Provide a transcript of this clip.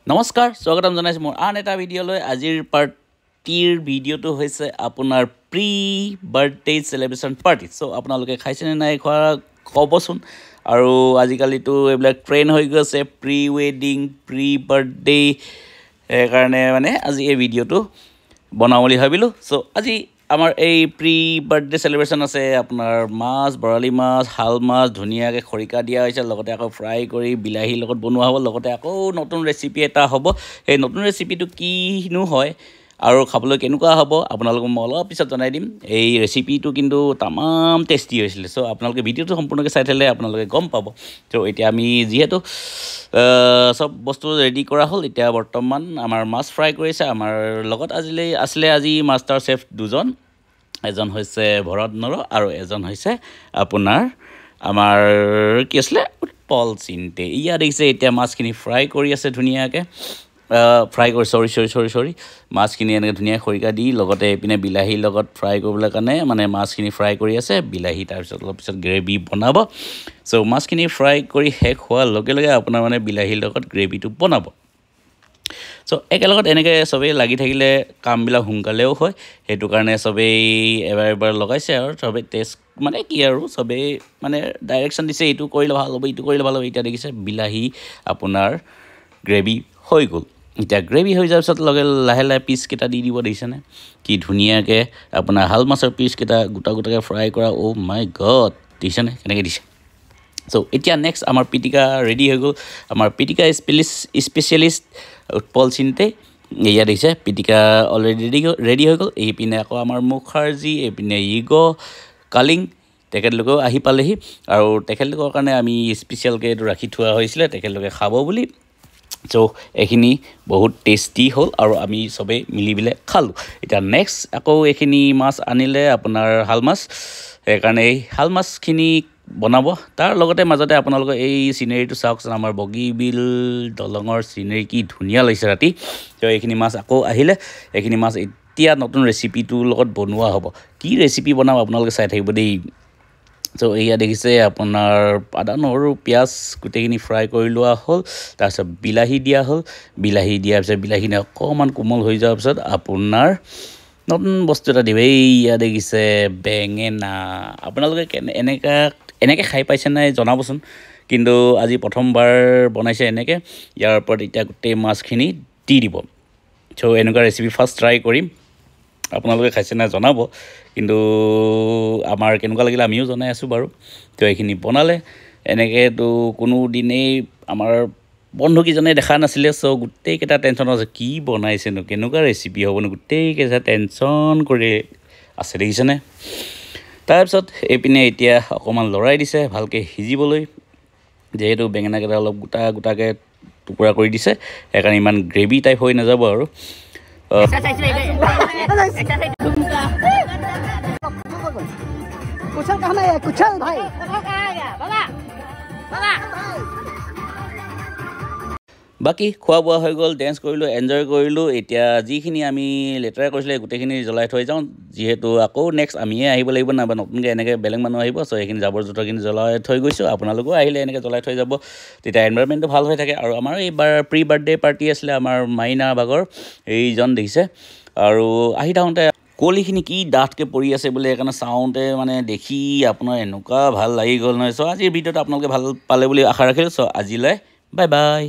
নমস্কাৰ স্বাগতম জনাইছো মোৰ আন এটা ভিডিঅ'লৈ আজিৰ পাৰ্টিৰ ভিডিঅ'টো হৈছে আপোনাৰ প্ৰি বাৰ্থডে সেলিব্ৰেশন পাৰ্টি সো আপোনালোকে খাইছে নে নাই খোৱা ক'বচোন আৰু আজিকালিতো এইবিলাক ট্ৰেন্ড হৈ গৈছে প্ৰি ৱেডিং প্ৰি বাৰ্থডে কাৰণে মানে আজি এই ভিডিঅ'টো বনাও বুলি ভাবিলো সো আজি আমাৰ এই প্ৰি বাৰ্থডে সেলিব্ৰেশন আছে আপোনাৰ মাছ বৰালি মাছ হাল মাছ ধুনিয়াকে খৰিকা দিয়া হৈছে লগতে আকৌ ফ্ৰাই কৰি বিলাহী লগত বনোৱা হ'ব লগতে আকৌ নতুন ৰেচিপি এটা হ'ব এই নতুন ৰেচিপিটো কিনো হয় আৰু খাবলৈ কেনেকুৱা হ'ব আপোনালোকক মই অলপ পিছত জনাই দিম এই ৰেচিপিটো কিন্তু তামাম টেষ্টি হৈছিল সো আপোনালোকে ভিডিঅ'টো সম্পূৰ্ণকৈ চাই থলে আপোনালোকে গম পাব তো এতিয়া আমি যেহেতু সব বস্তু ৰেডি কৰা হ'ল এতিয়া বৰ্তমান আমাৰ মাছ ফ্ৰাই কৰিছে আমাৰ লগত আজি মাষ্টাৰ চেফ দুজন এজন হৈছে ভৰত নৰ আৰু এজন হৈছে আপোনাৰ আমাৰ কি আছিল উৎপল চিন্তে ইয়া দেখিছে এতিয়া মাছখিনি ফ্ৰাই কৰি আছে ধুনিয়াকে ফ্ৰাই কৰি সৰি মাছখিনি এনেকৈ ধুনিয়া খৰিকা দি লগতে এপিনে বিলাহী লগত ফ্ৰাই কৰিবলৈ কাৰণে মানে মাছখিনি ফ্ৰাই কৰি আছে বিলাহী তাৰ পিছত অলপ পিছত গ্ৰেভি বনাব সো মাছখিনি ফ্ৰাই কৰি শেষ হোৱাৰ লগে লগে আপোনাৰ মানে বিলাহীৰ লগত গ্ৰেভিটো বনাব সো একেলগত এনেকৈ সবেই লাগি থাকিলে কামবিলাক সোনকালেও হয় সেইটো কাৰণে সবেই এবাৰ লগাইছে আৰু সবেই টেষ্ট মানে কি আৰু সবেই মানে ডাইৰেকশ্যন দিছে এইটো কৰিলে ভাল হ'ব এইটো কৰিলে ভাল হ'ব এতিয়া দেখিছে বিলাহী আপোনাৰ গ্ৰেভি হৈ গ'ল এতিয়া গ্ৰেভি হৈ যোৱাৰ পিছত লাহে লাহে পিচকেইটা দি দিব দেখিছেনে কি ধুনীয়াকৈ আপোনাৰ হাল মাছৰ পিচকেইটা গোটাকৈ ফ্ৰাই কৰা অ' মাই গড দেখিছেনে কেনেকৈ দিছে সো এতিয়া নেক্সট আমাৰ পিটিকা ৰেডি হৈ গ'ল আমাৰ পিটিকা স্পেচিয়েলিষ্ট উৎপল চিন্তে এয়া দেখিছে পিটিকা অলৰেডি ৰেডি হৈ গ'ল এইপিনে আকৌ আমাৰ মুখাৰ্জী এইপিনে ইগ কালিং তেখেতলোকেও আহি পালেহি আৰু তেখেতলোকৰ কাৰণে আমি স্পেচিয়েলকৈ এইটো ৰাখি থোৱা হৈছিলে তেখেতলোকে খাব বুলি সো এইখিনি বহুত টেষ্টি হ'ল আৰু আমি সবেই মিলি পেলাই খালোঁ এতিয়া নেক্সট আকৌ এইখিনি মাছ আনিলে আপোনাৰ শাল মাছ সেইকাৰণে এই শাল মাছখিনি বনাব তাৰ লগতে মাজতে আপোনালোকে এই সিনাৰীটো চাওকচোন আমাৰ বগীবিল দলঙৰ সিনাৰী কি ধুনীয়া লাগিছে ৰাতি তো এইখিনি মাছ আকৌ আহিলে এইখিনি মাছ এতিয়া নতুন ৰেচিপিটোৰ লগত বনোৱা হ'ব কি ৰেচিপি বনাম আপোনালোকে চাই থাকিব দেই সো এয়া দেখিছে আপোনাৰ আদা নহৰু পিঁয়াজ গোটেইখিনি ফ্ৰাই কৰি লোৱা হ'ল তাৰপিছত বিলাহী দিয়া হ'ল বিলাহী দিয়াৰ পিছত বিলাহীখিনি অকণমান কোমল হৈ যোৱাৰ পিছত আপোনাৰ নতুন বস্তু এটা দিব এয়া দেখিছে বেঙেনা আপোনালোকে এনেকৈ খাই পাইছে নাই জনাবচোন কিন্তু আজি প্ৰথমবাৰ বনাইছে এনেকৈ ইয়াৰ ওপৰত এতিয়া গোটেই মাছখিনি দি দিব সো এনেকুৱা ৰেচিপি ফাৰ্ষ্ট ট্ৰাই কৰিম আপোনালোকে খাইছে নাই জনাব কিন্তু আমাৰ কেনেকুৱা লাগিলে আমিও জনাই আছোঁ বাৰু তো এইখিনি বনালে এনেকৈতো কোনো দিনেই আমাৰ বন্ধুকেইজনে দেখা নাছিলে সো গোটেইকেইটা টেনশ্যন আছে কি বনাইছেনো কেনেকুৱা ৰেচিপি হ'বনো গোটেইকেইটা টেনশ্যন কৰি আছে দেখিছেনে তাৰপিছত এইপিনে এতিয়া অকণমান লৰাই দিছে ভালকৈ সিজিবলৈ যিহেতু বেঙেনাকেইটা অলপ গোটাকৈ টুকুৰা কৰি দিছে সেইকাৰণে ইমান গ্ৰেভি টাইপ হৈ নাযাব আৰু বাকি খোৱা বোৱা হৈ গ'ল ডেন্স কৰিলোঁ এনজয় কৰিলোঁ এতিয়া যিখিনি আমি লেতেৰা কৰিছিলে গোটেইখিনি জ্বলাই থৈ যাওঁ যিহেতু আকৌ নেক্সট আমিয়ে আহিব লাগিব নাইবা নতুনকৈ এনেকৈ বেলেগ মানুহ আহিব সো এইখিনি জাবৰ জোঁথৰখিনি জ্বলাই থৈ গৈছোঁ আপোনালোকেও আহিলে এনেকৈ জ্বলাই থৈ যাব তেতিয়া এনভাইৰনমেণ্টটো ভাল হৈ থাকে আৰু আমাৰ এইবাৰ প্ৰি বাৰ্থডে পাৰ্টি আছিলে আমাৰ মাইনা ভাগৰ এইজন দেখিছে আৰু আহি থাকোঁতে কুঁৱলীখিনি কি ডাঠকৈ পৰি আছে বুলি সেইকাৰণে চাওঁতে মানে দেখি আপোনাৰ এনেকুৱা ভাল লাগি গ'ল নহয় সো আজিৰ ভিডিঅ'টো আপোনালোকে ভাল পালে বুলি আশা ৰাখিলোঁ সো আজিলৈ বাই বাই